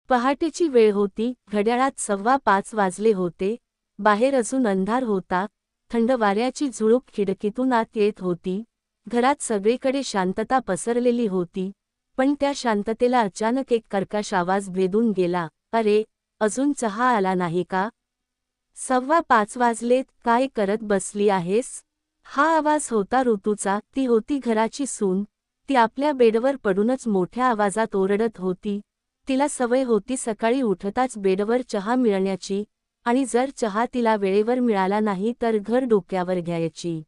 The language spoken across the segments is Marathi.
पहाटेची वेळ होती, घड्याळात 5:15 वाजले होते. बाहेर अजून अंधार होता. थंड वाऱ्याची झुळूक खिडकीतून आत येत होती. घरात सगळीकडे शांतता पसरलेली होती. पण त्या शांततेला अचानक एक कर्कश आवाज भेदून गेला. "अरे, अजून चहा आला नाही का? 5:15 वाजलेत, काय करत बसली आहेस?" हा आवाज होता ऋतूचा. ती होती घराची सून. ती आपल्या बेडवर पडूनच मोठ्या आवाजात ओरडत होती. तिला सवय होती सकाळी उठताच बेडवर चहा मिळण्याची, आणि जर चहा तिला वेळेवर मिळाला नाही तर घर डोक्यावर घ्यायची.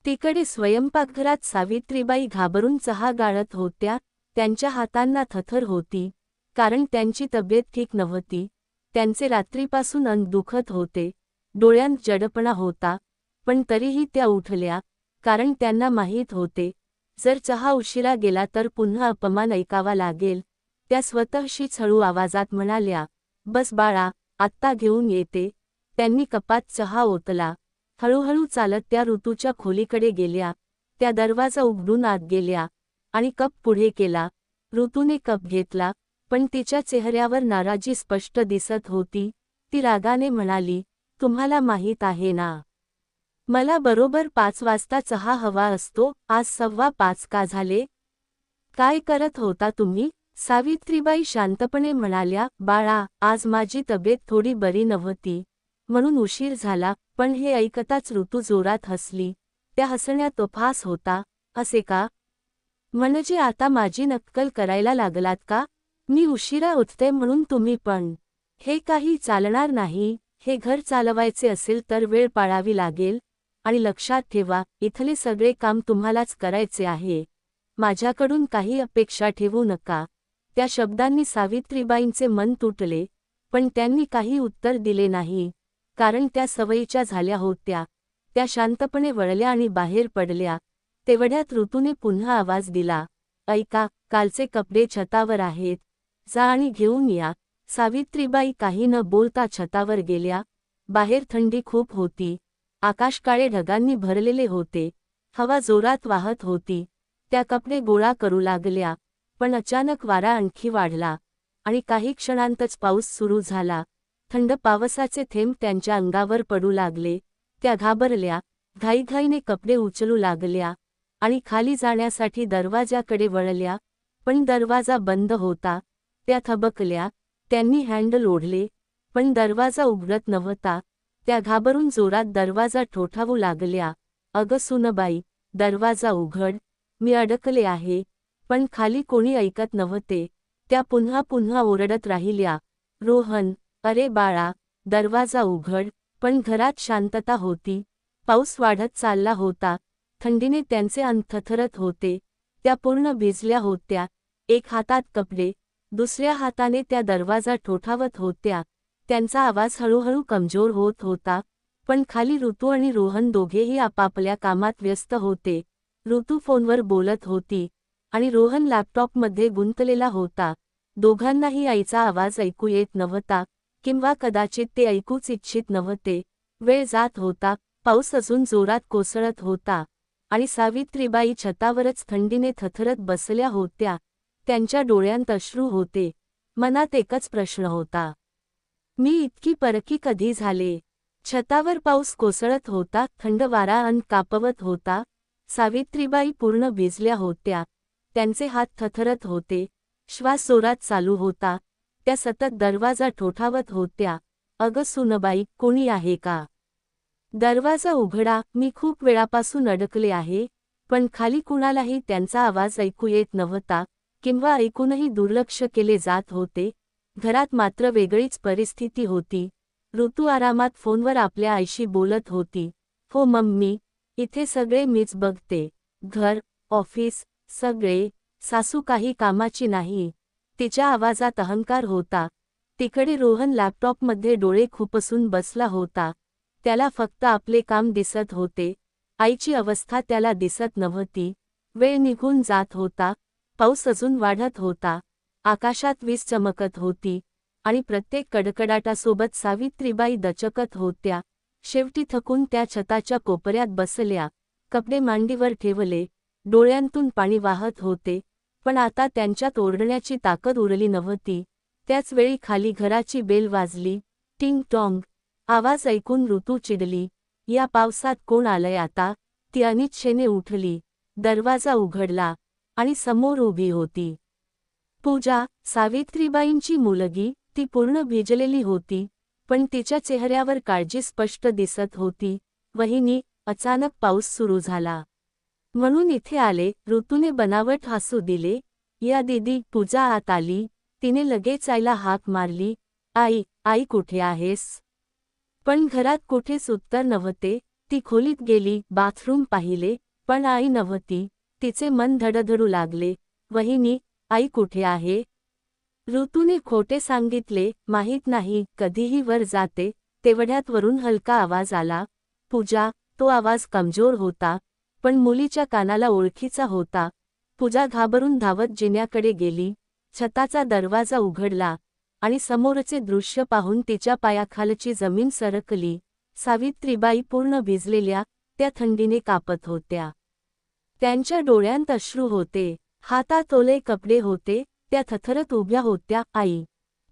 तिकडे स्वयंपाकघरात सावित्रीबाई घाबरून चहा गाळत होत्या. त्यांच्या हातांना थरथर होती, कारण त्यांची तब्येत ठीक नव्हती. त्यांचे रात्रीपासून अंग दुखत होते, डोळ्यांत जडपणा होता. पण तरीही त्या उठल्या, कारण त्यांना माहीत होते, जर चहा उशिरा गेला तर पुन्हा अपमान ऐकावा लागेल. त्या स्वतःशीच हळू आवाजात म्हणाल्या, "बस बाळा, आत्ता घेऊन येते." त्यांनी कपात चहा ओतला. हळूहळू चालत त्या ऋतूच्या खोलीकडे गेल्या. त्या दरवाजा उघडून आत गेल्या आणि कप पुढे केला. ऋतूने कप घेतला, पण तिच्या चेहऱ्यावर नाराजी स्पष्ट दिसत होती. ती रागाने म्हणाली, "तुम्हाला माहीत आहे ना, मला बरोबर 5 वाजता चहा हवा असतो. आज 5:15 का झाले? काय करत होता तुम्ही?" सावित्रीबाई शांतपणे म्हणाल्या, "बाळा, आज माझी तब्येत थोडी बरी नव्हती, म्हणून उशीर झाला." पण हे ऐकताच ऋतू जोरात हसली. त्या हसण्यात उपहास होता. "असे का? म्हणजे आता माझी नक्कल करायला लागलात का? मी उशिरा उठते म्हणून तुम्ही पण? हे काही चालणार नाही. हे घर चालवायचे असेल तर वेळ पाळावी लागेल. आणि लक्षात ठेवा, इथले सगळे काम तुम्हालाच करायचे आहे. माझ्याकडून काही अपेक्षा ठेवू नका." त्या शब्दांनी सावित्रीबाईंचे मन तुटले, पण त्यांनी काही उत्तर दिले नाही, कारण त्या सवयीच्या झाल्या होत्या. त्या शांतपणे वळल्या आणि बाहेर पडल्या. तेवढ्यात ऋतूने पुन्हा आवाज दिला, "ऐका, कालचे कपडे छतावर आहेत. जा आणि घेऊन या." सावित्रीबाई काही न बोलता छतावर गेल्या. बाहेर थंडी खूप होती. आकाश काळे ढगांनी भरलेले होते. हवा जोरात वाहत होती. त्या कपडे गोळा करू लागल्या, पण अचानक वारा आणखी वाढला आणि काही क्षणांतच पाऊस सुरू झाला. थंड पावसाचे थेंब त्यांच्या अंगावर पडू लागले. त्या घाबरल्या, घाईघाईने कपडे उचलू लागल्या आणि खाली जाण्यासाठी दरवाजाकडे वळल्या, पण दरवाजा बंद होता. त्या थबकल्या. त्यांनी हँडल ओढले, पण दरवाजा उघडत नव्हता. त्या घाबरून जोरात दरवाजा ठोठावू लागल्या. "अगं सुनबाई, दरवाजा उघड, मी अडकले आहे." पण खाली कोणी ऐकत नव्हते. त्या पुन्हा पुन्हा ओरडत राहिल्या, "रोहन, अरे बाळा, दरवाजा उघड." पण घरात शांतता होती. पाऊस वाढत चालला होता. थंडीने त्यांचे अंग थरथरत होते. त्या पूर्ण भिजल्या होत्या. एक हातात कपडे, दुसऱ्या हाताने त्या दरवाजा ठोठावत होत्या. त्यांचा आवाज हळूहळू कमजोर होत होता. पण खाली ऋतू आणि रोहन दोघेही आपापल्या कामात व्यस्त होते. ऋतू फोनवर बोलत होती आणि रोहन लॅपटॉपमध्ये गुंतलेला होता. दोघांनाही आईचा आवाज ऐकू येत नव्हता, किंवा कदाचित ते ऐकूच इच्छित नव्हते. वेळ जात होता. पाऊस अजून जोरात कोसळत होता आणि सावित्रीबाई छतावरच थंडीने थरथरत बसल्या होत्या. त्यांच्या डोळ्यांत अश्रू होते. मनात एकच प्रश्न होता, "मी इतकी परकी कधी झाले?" छतावर पाऊस कोसळत होता. थंड वारा अंग कापवत होता. सावित्रीबाई पूर्ण भिजल्या होत्या. त्यांचे हात थरथरत होते. श्वास जोरात चालू होता. त्या सतत दरवाजा ठोठावत होत्या. "अगं सुनबाई, कोणी आहे का? दरवाजा उघडा, मी खूप वेळापासून अडकले आहे." पण खाली कुणालाही त्यांचा आवाज ऐकू येत नव्हता, किंवा ऐकूनही दुर्लक्ष केले जात होते. घरात मात्र वेगळीच परिस्थिती होती. ऋतू आरामात फोनवर आपल्या आईशी बोलत होती. "हो मम्मी, इथे सगळे मीच बघते. घर, ऑफिस, सगळे. सासू काही कामाची नाही." तिच्या आवाजात अहंकार होता. तिकडे रोहन लॅपटॉपमध्ये डोळे खुपसून बसला होता. त्याला फक्त आपले काम दिसत होते. आईची अवस्था त्याला दिसत नव्हती. वेळ निघून जात होता. पाऊस अजून वाढत होता. आकाशात वीज चमकत होती आणि प्रत्येक कडकडाटासोबत सावित्रीबाई दचकत होत्या. शेवटी थकून त्या छताच्या कोपऱ्यात बसल्या. कपडे मांडीवर ठेवले. डोळ्यांतून पाणी वाहत होते, पण आता त्यांच्यात ओरडण्याची ताकद उरली नव्हती. त्याच वेळी खाली घराची बेल वाजली. टिंग टॉंग. आवाज ऐकून ऋतू चिडली. या पावसात कोण आलंय आता? ती अनिच्छेने उठली. दरवाजा उघडला आणि समोर उभी होती पूजा, सावित्रीबाईंची मुलगी. ती पूर्ण भिजलेली होती, पण तिच्या चेहऱ्यावर काळजी स्पष्ट दिसत होती. वहिनी, अचानक पाऊस सुरू झाला म्हणून इथे आले. ऋतूने बनावट हसू दिले. या दीदी. पूजा आत आली. तिने लगेच आईला हाक मारली. आई, आई कुठे आहेस? पण घरात कुठेच उत्तर नव्हते. ती खोलीत गेली, बाथरूम पाहिले, पण आई नव्हती. तिचे मन धडधडू लागले. वहिनी, आई कुठे आहे? ऋतूने खोटे सांगितले. माहीत नाही, कधीही वर जाते. तेवढ्यात वरून हलका आवाज आला. पूजा. तो आवाज कमजोर होता, पण मुलीच्या कानाला ओळखीचा होता. पूजा घाबरून धावत जिन्याकडे गेली. छताचा दरवाजा उघडला आणि समोरचे दृश्य पाहून तिच्या पायाखालची जमीन सरकली. सावित्रीबाई पूर्ण भिजलेल्या, त्या थंडीने कापत होत्या. त्यांच्या डोळ्यांत अश्रू होते. हातात ओले कपडे होते. त्या थरथरत उभ्या होत्या. आई.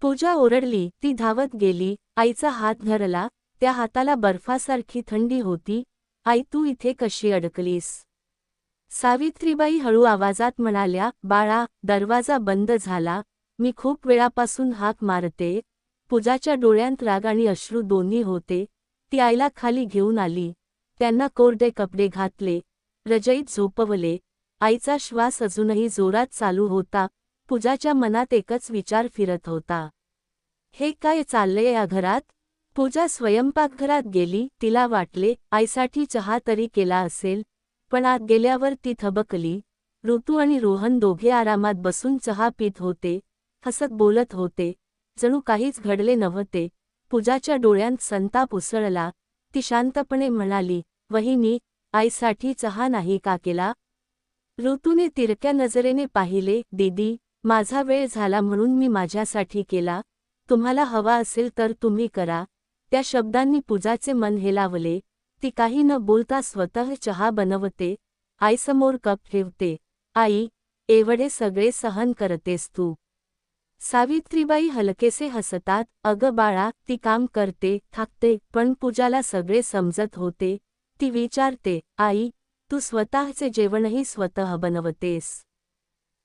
पूजा ओरडली. ती धावत गेली. आईचा हात धरला. त्या हाताला बर्फासारखी थंडी होती. आई, तू इथे कशी अडकलीस? सावित्रीबाई हळू आवाजात म्हणाल्या. बाळा, दरवाजा बंद झाला. मी खूप वेळापासून हाक मारते. पूजाच्या डोळ्यांत राग आणि अश्रू दोन्ही होते. ती आईला खाली घेऊन आली. त्यांना कोरडे कपडे घातले. रजईत झोपवले. आईचा श्वास अजूनही जोरात चालू होता. पूजाच्या मनात एकच विचार फिरत होता. हे काय चाललंय या घरात? पूजा स्वयंपाकघरात गेली. तिला वाटले, आईसाठी चहा तरी केला असेल. पण आत गेल्यावर ती थबकली. ऋतू आणि रोहन दोघे आरामात बसून चहा पीत होते. हसत बोलत होते. जणू काहीच घडले नव्हते. पूजाच्या डोळ्यांत संताप उसळला. ती शांतपणे म्हणाली, वहिनी, आईसाठी चहा नाही का केला? ऋतूने तिरक्या नजरेने पाहिले. दीदी, माझा वेळ झाला म्हणून मी माझ्यासाठी केला. तुम्हाला हवा असेल तर तुम्ही करा. त्या शब्दांनी पूजाचे मन हेलावले. ती काही न बोलता स्वतः चहा बनवते. आईसमोर कप ठेवते. आई, एवढे सगळे सहन करतेस तू? सावित्रीबाई हलकेसे हसतात. अगं बाळा, ती काम करते, थाकते, पण पूजाला सगळे समजत होते. ती विचारते, आई, तू स्वतःचे जेवणही स्वतः बनवतेस?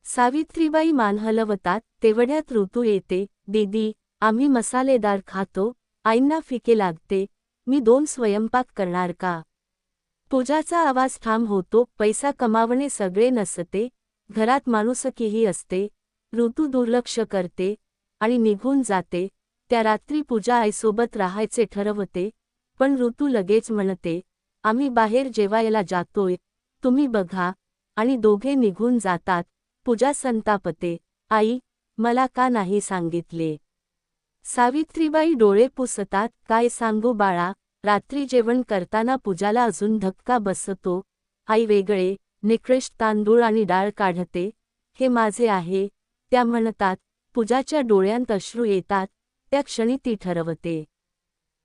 सावित्रीबाई मान हलवतात. तेवढ्यात ऋतू येते. दीदी, आम्ही मसालेदार खातो. आईंना फिके लागते. मी 2 स्वयंपाक करणार का? पूजाचा आवाज ठाम होतो. पैसा कमावणे सगळे नसते. घरात माणुसकीही असते. ऋतू दुर्लक्ष करते आणि निघून जाते. त्या रात्री पूजा आईसोबत राहायचे ठरवते. पण ऋतू लगेच म्हणते, आम्ही बाहेर जेवायला जातोय, तुम्ही बघा. आणि दोघे निघून जातात. पूजा संतापते. आई, मला का नाही सांगितले? सावित्रीबाई डोळे पुसतात. काय सांगू बाळा? रात्री जेवण करताना पूजाला अजून धक्का बसतो. आई वेगळे, निकृष्ट तांदूळ आणि डाळ काढते. हे माझे आहे, त्या म्हणतात. पूजाच्या डोळ्यांत अश्रू येतात. त्या क्षणी ती ठरवते,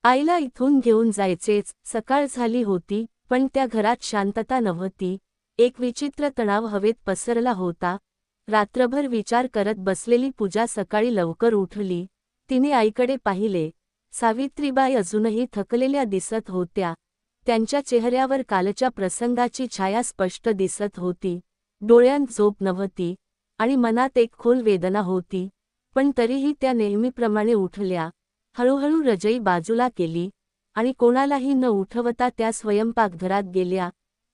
आईला इथून घेऊन जायचेच. सकाळ झाली होती, पण त्या घरात शांतता नव्हती. एक विचित्र तणाव हवेत पसरला होता. रात्रभर विचार करत बसलेली पूजा सकाळी लवकर उठली. तिने आईकडे पाहिले. सावित्रीबाई अजूनही थकलेल्या दिसत होत्या. त्यांच्या चेहऱ्यावर कालच्या प्रसंगाची छाया स्पष्ट दिसत होती. डोळ्यांत झोप नव्हती आणि मनात एक खोल वेदना होती. पण तरीही त्या नेहमीप्रमाणे उठल्या. हळूहळू रजई बाजूला केली आणि कोणालाही न उठवता त्या स्वयंपाकघरात गेल्या.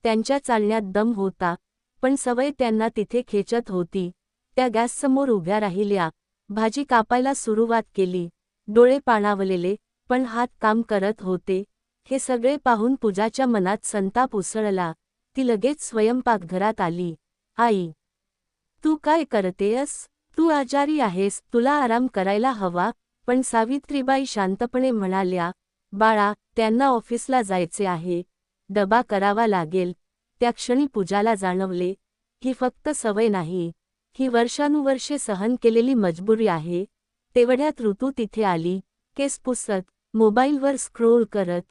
त्यांच्या चालण्यात दम होता, पण सवय त्यांना तिथे खेचत होती. त्या गॅससमोर उभ्या राहिल्या. भाजी कापायला सुरुवात केली. डोळे पाणावलेले, पण हात काम करत होते. हे सगळे पाहून पूजाच्या मनात संताप उसळला. ती लगेच स्वयंपाकघरात आली. आई, तू काय करतेयस? तू आजारी आहेस, तुला आराम करायला हवा. पण सावित्रीबाई शांतपणे म्हणाल्या, बाळा, त्यांना ऑफिसला जायचे आहे. डबा करावा लागेल. त्या क्षणी पूजाला जाणवले, ही फक्त सवय नाही, ही वर्षानुवर्षे सहन केलेली मजबुरी आहे. तेवढ्यात ऋतू तिथे आली. केस पुसत, मोबाईलवर स्क्रोल करत.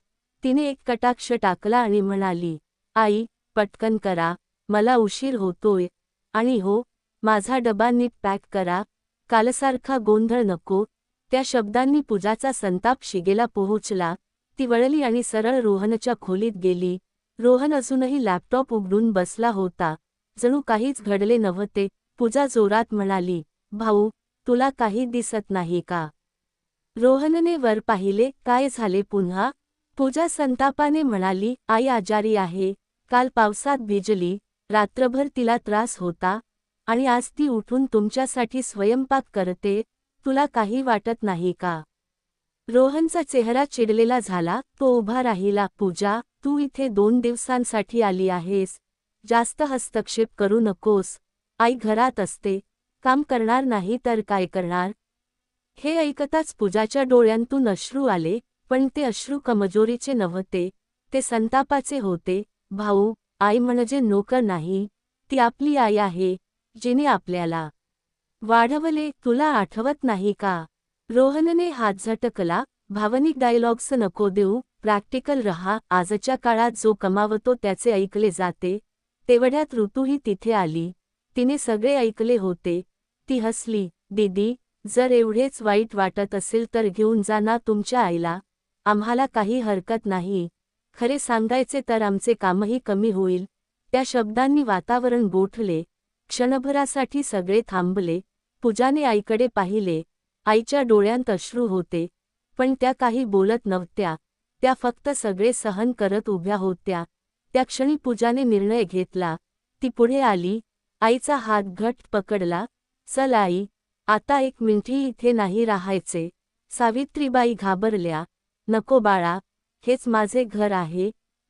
तिने एक कटाक्ष टाकला आणि म्हणाली, आई, पटकन करा, मला उशीर होतोय. आणि हो, माझा डबा नीट पॅक करा. कालसारखा गोंधळ नको. त्या शब्दांनी पूजाचा संताप शिगेला पोहोचला. ती वळली आणि सरळ रोहनच्या खोलीत गेली. रोहन अजूनही लॅपटॉप उघडून बसला होता, जणू काहीच घडले नव्हते. पूजा जोरात म्हणाली, भाऊ, तुला काही दिसत नाही का? रोहनने वर पाहिले. काय झाले पुन्हा? पूजा संतापाने म्हणाली, आई आजारी आहे. काल पावसात भिजली, रात्रभर तिला त्रास होता आणि आज ती उठून तुमच्यासाठी स्वयंपाक करते. तुला काही वाटत नाही का? रोहनचा चेहरा चिडलेला झाला. तो उभा राहिला. पूजा, तू इथे 2 दिवसांसाठी आली आहेस. जास्त हस्तक्षेप करू नकोस. आई घरात असते, काम करणार नाही तर काय करणार? हे ऐकताच पूजाच्या डोळ्यांतून अश्रू आले, पण ते अश्रू कमजोरीचे नव्हते, ते संतापाचे होते. भाऊ, आई म्हणजे नोकर नाही, ती आपली आई आहे, जिने आपल्याला वाढवले. तुला आठवत नाही का? रोहनने हात झटकला. भावनिक डायलॉग्स नको देऊ, प्रॅक्टिकल रहा. आजच्या काळात जो कमावतो त्याचे ऐकले जाते. तेवढ्यात ऋतूही तिथे आली. तिने सगळे ऐकले होते. ती हसली. दीदी, जर एवढेच वाईट वाटत असेल तर घेऊन जा ना तुमच्या आईला. आम्हाला काही हरकत नाही. खरे सांगायचे तर आमचे कामही कमी होईल. त्या शब्दांनी वातावरण गोठले. क्षणभरासाठी सगळे थांबले. पूजाने आईकडे पाहिले. आईच्या डोळ्यांत अश्रू होते, पण त्या काही बोलत नव्हत्या. त्या फक्त सगळे सहन करत उभ्या होत्या. त्या क्षणी पूजाने निर्णय घेतला. ती पुढे आली. आईचा हात घट्ट पकडला. चल आई, आता 1 मिनिटही इथे नाही राहायचे. सावित्रीबाई घाबरल्या. नको बाळा, हेच माझे घर आहे.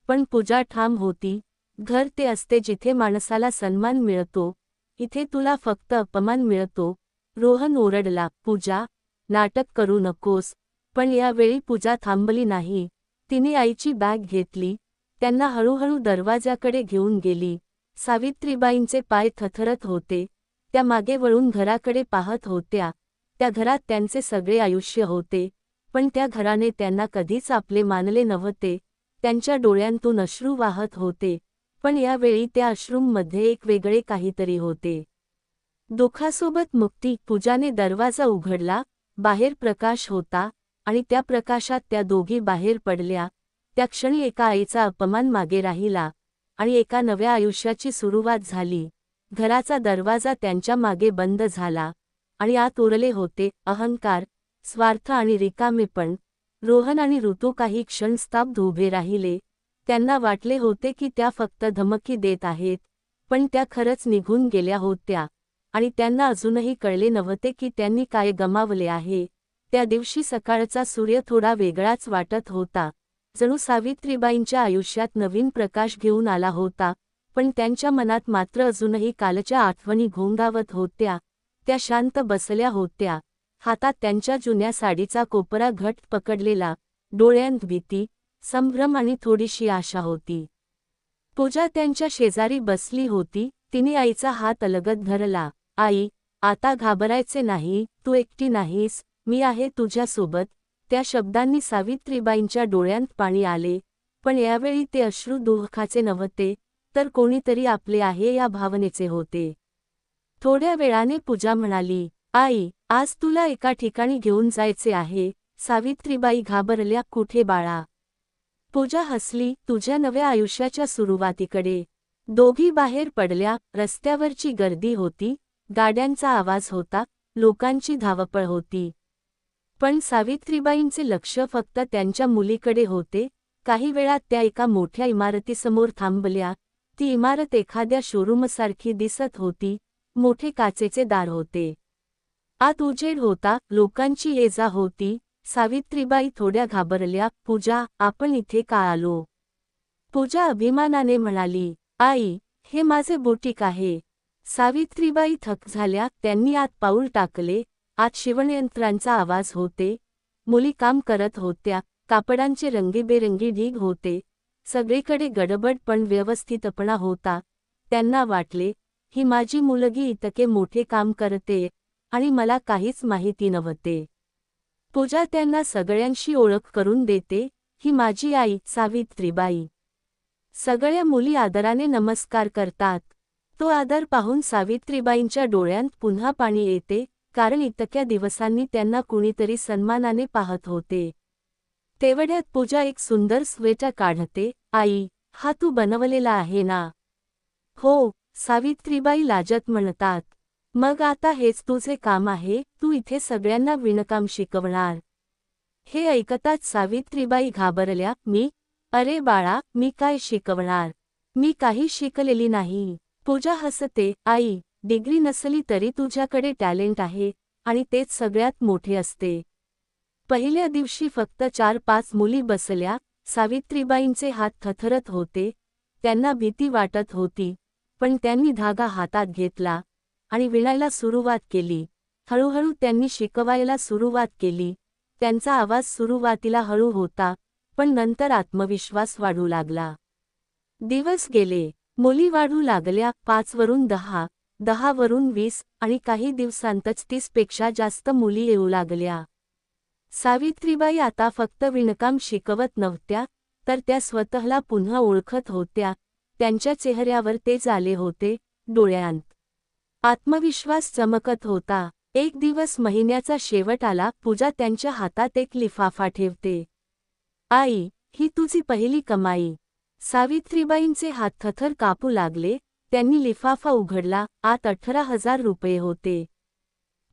पण पूजा ठाम होती. घर ते असते जिथे माणसाला सन्मान मिळतो. इथे तुला फक्त अपमान मिळतो. रोहन ओरडला. पूजा, नाटक करू नकोस. पण यावेळी पूजा थांबली नाही. तिने आईची बॅग घेतली. त्यांना हळूहळू दरवाजाकडे घेऊन गेली. सावित्रीबाईंचे पाय थरथरत होते. त्या मागे वळून घराकडे पाहत होत्या. त्या घरात त्यांचे सगळे आयुष्य होते, पण त्या घराने त्यांना कधीच आपले मानले नव्हते. त्यांच्या डोळ्यांतून अश्रू वाहत होते, पण यावेळी त्या अश्रूंमध्ये एक वेगळे काहीतरी होते. दुःखासोबत मुक्ती. पूजाने दरवाजा उघडला. बाहेर प्रकाश होता आणि त्या प्रकाशात त्या दोघी बाहेर पडल्या. त्या क्षणी एका आईचा अपमान मागे राहिला आणि एका नव्या आयुष्याची सुरुवात झाली. घराचा दरवाजा त्यांच्या मागे बंद झाला आणि आत उरले होते अहंकार, स्वार्थ आणि रिकामेपण. रोहन आणि ऋतू काही क्षण स्तब्ध उभे राहिले. त्यांना वाटले होते की त्या फक्त धमकी देत आहेत, पण त्या खरंच निघून गेल्या होत्या आणि त्यांना अजूनही कळले नव्हते की त्यांनी काय गमावले आहे. त्या दिवशी सकाळचा सूर्य थोडा वेगळाच वाटत होता, जणू सावित्रीबाईंच्या आयुष्यात नवीन प्रकाश घेऊन आला होता. पण त्यांच्या मनात मात्र अजूनही कालच्या आठवणी घोंगावत होत्या. त्या शांत बसल्या होत्या, हातात त्यांच्या जुन्या साडीचा कोपरा घट्ट पकडलेला. डोळ्यांत भीती, संभ्रम आणि थोडीशी आशा होती. पूजा त्यांच्या शेजारी बसली होती. तिने आईचा हात अलगद धरला. आई, आता घाबरायचे नाही, तू एकटी नाहीस, मी आहे तुझ्यासोबत. त्या शब्दांनी सावित्रीबाईंच्या डोळ्यांत पाणी आले, पण यावेळी ते अश्रू दुःखाचे नव्हते, तर कोणीतरी आपले आहे या भावनेचे होते. थोड्या वेळाने पूजा म्हणाली, आई, आज तुला एका ठिकाणी घेऊन जायचे आहे. सावित्रीबाई घाबरल्या. कुठे बाळा? पूजा हसली. तुझ्या नव्या आयुष्याच्या सुरुवातीकडे. दोघी बाहेर पडल्या. रस्त्यावरची गर्दी होती, गाड्यांचा आवाज होता, लोकांची धावपळ होती. पण सावित्रीबाईंचे लक्ष फक्त त्यांच्या मुलीकडे होते. काही वेळात त्या एका मोठ्या इमारतीसमोर थांबल्या. ती इमारत एखाद्या शोरूमसारखी दिसत होती. मोठे काचेचे दार होते. आत उजेड होता, लोकांची ये-जा होती. सावित्रीबाई थोड्या घाबरल्या. पूजा, आपण इथे का आलो? पूजा अभिमानाने म्हणाली, आई, हे माझे बुटीक आहे. सावित्रीबाई थक्क झाल्या. त्यांनी आत पाऊल टाकले. आत शिवणयंत्रांचा आवाज होते. मुली काम करत होत्या. कापडांचे रंगीबेरंगी ढीग होते. सगळीकडे गडबड पण व्यवस्थितपणा होता. त्यांना वाटले, ही माझी मुलगी इतके मोठे काम करते आणि मला काहीच माहिती नव्हते. पूजा त्यांना सगळ्यांशी ओळख करून देते. ही माझी आई, सावित्रीबाई. सगळ्या मुली आदराने नमस्कार करतात. तो आदर पाहून सावित्रीबाईंच्या डोळ्यांत पुन्हा पाणी येते. कारण इतक्या दिवसांनी त्यांना कुणीतरी सन्मानाने पाहत होते. तेवढ्यात पूजा एक सुंदर स्वेटर काढते. आई, हा तू बनवलेला आहे ना? हो, सावित्रीबाई लाजत म्हणतात. मग आता हेच तुझे काम आहे, तू इथे सगळ्यांना विणकाम शिकवणार? हे ऐकताच सावित्रीबाई घाबरल्या. अरे बाळा, मी काय शिकवणार? मी काही शिकलेली नाही. पूजा हसते. आई, डिग्री नसली तरी तुझ्याकडे टॅलेंट आहे, आणि तेच सगळ्यात मोठे असते. पहिल्या दिवशी फक्त 4-5 मुली बसल्या. सावित्रीबाईंचे हात थरथरत होते. त्यांना भीती वाटत होती, पण त्यांनी धागा हातात घेतला आणि विणायला सुरुवात केली. हळूहळू त्यांनी शिकवायला सुरुवात केली. त्यांचा आवाज सुरुवातीला हळू होता, पण नंतर आत्मविश्वास वाढू लागला. दिवस गेले, मुली वाढू लागल्या. 5 वरून 10, 10 वरून 20 आणि काही दिवसांतच 30 पेक्षा जास्त मुली येऊ लागल्या. सावित्रीबाई आता फक्त विणकाम शिकवत नव्हत्या, तर त्या स्वतःला पुन्हा ओळखत होत्या. त्यांच्या चेहऱ्यावर तेज आले होते, डोळ्यांत आत्मविश्वास चमकत होता. एक दिवस महिन्याचा शेवट आला. पूजा त्यांच्या हातात एक लिफाफा ठेवते. आई, ही तुझी पहिली कमाई. सावित्रीबाईंचे हात थरथर कापू लागले. त्यांनी लिफाफा उघडला. आत 18,000 रुपये होते.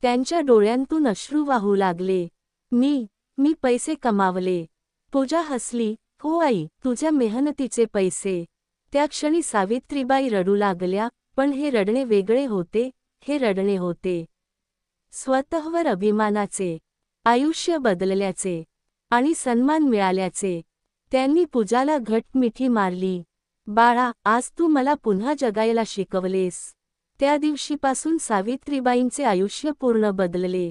त्यांच्या डोळ्यांतून अश्रू वाहू लागले. मी पैसे कमावले. पूजा हसली. हो आई, तुझ्या मेहनतीचे पैसे. त्या क्षणी सावित्रीबाई रडू लागल्या, पण हे रडणे वेगळे होते. हे रडणे होते स्वतःवर अभिमानाचे, आयुष्य बदलल्याचे आणि सन्मान मिळाल्याचे. त्यांनी पूजाला घट्ट मिठी मारली. बाळा, आज तू मला पुन्हा जगायला शिकवलेस. त्या दिवशीपासून सावित्रीबाईंचे आयुष्य पूर्ण बदलले.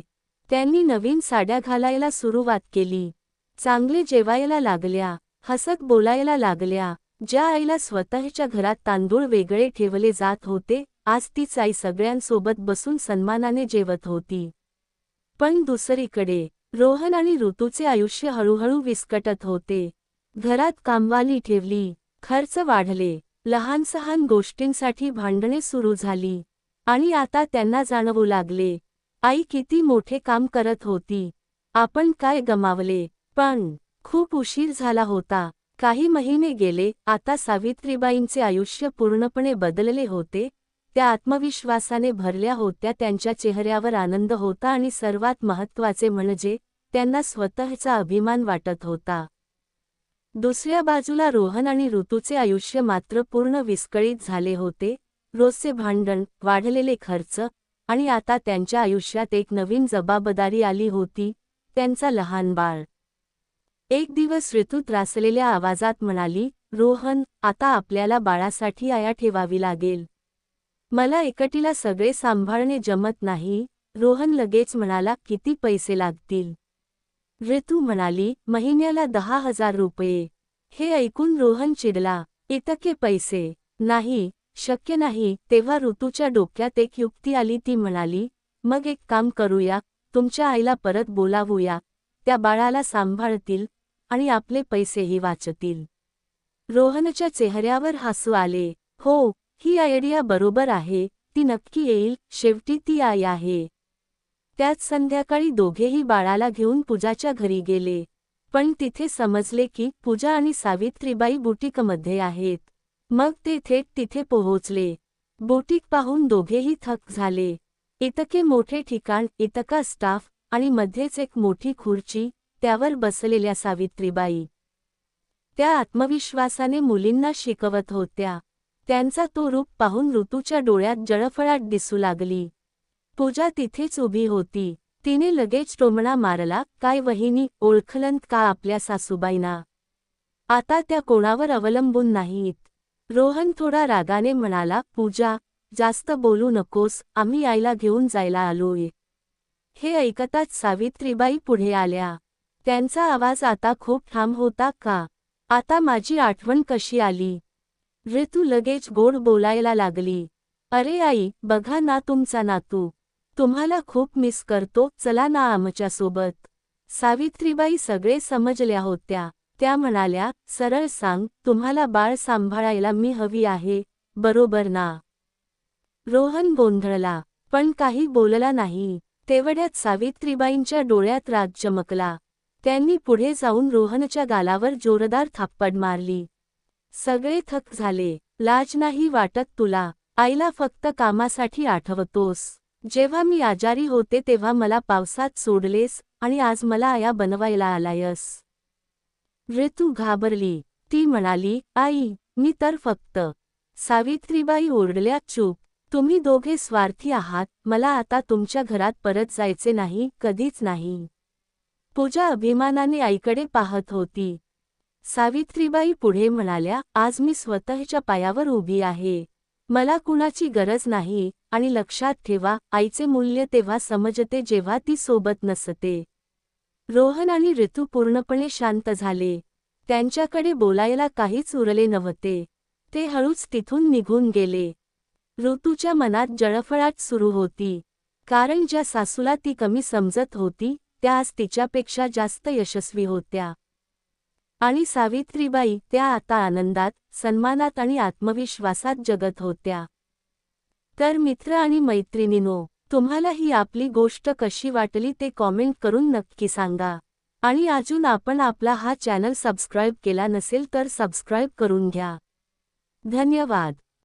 त्यांनी नवीन साड्या घालायला सुरुवात केली. चांगले जेवायला लागल्या. हसत बोलायला लागल्या. ज्या आईला स्वतःच्या घरात तांदूळ वेगळे ठेवले जात होते, आज तीच आई सगळ्यांसोबत बसून सन्मानाने जेवत होती. पण दुसरीकडे रोहन आणि ऋतूचे आयुष्य हळूहळू विस्कटत होते. घरात कामवाली ठेवली. खर्च वाढले. लहान-सहान गोष्टींसाठी भांडणे सुरू झाली. आणि आता त्यांना जाणवू लागले, आई किती मोठे काम करत होती. आपण काय गमावले. पण खूप उशीर झाला होता. काही महिने गेले. आता सावित्रीबाईंचे आयुष्य पूर्णपणे बदलले होते. त्या आत्मविश्वासाने भरल्या होत्या. त्यांच्या चेहऱ्यावर आनंद होता आणि सर्वात महत्त्वाचे म्हणजे त्यांना स्वतःचा अभिमान वाटत होता. दुसऱ्या बाजूला रोहन आणि ऋतूचे आयुष्य मात्र पूर्ण विस्कळीत झाले होते. रोजचे भांडण, वाढलेले खर्च आणि आता त्यांच्या आयुष्यात एक नवीन जबाबदारी आली होती, त्यांचा लहान बाळ. एक दिवस ऋतू त्रासलेल्या आवाजात म्हणाली, रोहन, आता आपल्याला बाळासाठी आया ठेवावी लागेल. मला एकटीला सगळे सांभाळणे जमत नाही. रोहन लगेच म्हणाला, किती पैसे लागतील? ऋतू म्हणाली, महिन्याला 10,000 रुपये. हे ऐकून रोहन चिडला. इतके पैसे? नाही, शक्य नाही. तेव्हा ऋतूच्या डोक्यात एक युक्ती आली. ती म्हणाली, मग एक काम करूया, तुमच्या आईला परत बोलावूया. त्या बाळाला सांभाळतील आणि आपले पैसेही वाचतील. रोहनच्या चेहऱ्यावर हसू आले. हो, ही आयडिया बरोबर आहे. ती नक्की येईल. शेवटी ती आई आहे. त्याच संध्याकाळी दोघेही बाळाला घेऊन पूजाच्या घरी गेले. पण तिथे समजले की पूजा आणि सावित्रीबाई बुटीकमध्ये आहेत. मग ते थेट तिथे पोहोचले. बुटीक पाहून दोघेही थक्क झाले. इतके मोठे ठिकाण, इतका स्टाफ आणि मध्येच एक मोठी खुर्ची, त्यावर बसलेल्या सावित्रीबाई. त्या आत्मविश्वासाने मुलींना शिकवत होत्या. त्यांचा तो रूप पाहून ऋतूच्या डोळ्यात जळफळाट दिसू लागली. पूजा तिथेच उभी होती. तिने लगेच टोमणा मारला, काय वहिनी, ओळखलंत का आपल्या सासूबाईंना? आता त्या कोणावर अवलंबून नाहीत. रोहन थोडा रागाने म्हणाला, पूजा, जास्त बोलू नकोस, आम्ही आईला घेऊन जायला आलोय. हे ऐकताच सावित्रीबाई पुढे आल्या. त्यांचा आवाज आता खूप ठाम होता. का? आता माझी आठवण कशी आली? ऋतू लगेच गोड बोलायला लागली. अरे आई, बघा ना तुमचा नातू. तुम्हाला खूप मिस करतो, चला ना आमच्यासोबत. सावित्रीबाई सगळे समजल्या होत्या. त्या म्हणाल्या, सरळ सांग, तुम्हाला बाळ सांभाळायला मी हवी आहे, बरोबर ना? रोहन गोंधळला, पण काही बोलला नाही. तेवढ्यात सावित्रीबाईंच्या डोळ्यात राग चमकला. त्यांनी पुढे जाऊन रोहनच्या गालावर जोरदार थाप्पड मारली. सगळे थक्क झाले. लाज नाही वाटत तुला? आईला फक्त कामासाठी आठवतोस. जेव्हा मी आजारी होते तेव्हा मला पावसात सोडलेस आणि आज मला आया बनवायला आलायस. ऋतू घाबरली. ती म्हणाली, आई, मी तर फक्त. सावित्रीबाई ओरडल्या, चूप. तुम्ही दोघे स्वार्थी आहात. मला आता तुमच्या घरात परत जायचे नाही, कधीच नाही. पूजा अभिमानाने आईकडे पाहत होती. सावित्रीबाई पुढे म्हणाल्या, आज मी स्वतःच्या पायावर उभी आहे. मला कुणाची गरज नाही. आणि लक्षात ठेवा, आईचे मूल्य तेव्हा समजते जेव्हा ती सोबत नसते. रोहन आणि ऋतू पूर्णपणे शांत झाले. त्यांच्याकडे बोलायला काहीच उरले नव्हते. ते हळूच तिथून निघून गेले. ऋतूच्या मनात जळफळाट सुरू होती. कारण ज्या सासूला ती कमी समजत होती, त्या आज तिच्यापेक्षा जास्त यशस्वी होत्या. आणि सावित्रीबाई, त्या आता आनंदात, सन्मानात आणि आत्मविश्वासात जगत होत्या. तर मित्र आणि मैत्रिणींनो, तुम्हाला ही आपली गोष्ट कशी वाटली ते कॉमेंट करून नक्की सांगा. आणि अजून आपण आपला हा चॅनल सबस्क्राईब केला नसेल तर सबस्क्राईब करून घ्या. धन्यवाद.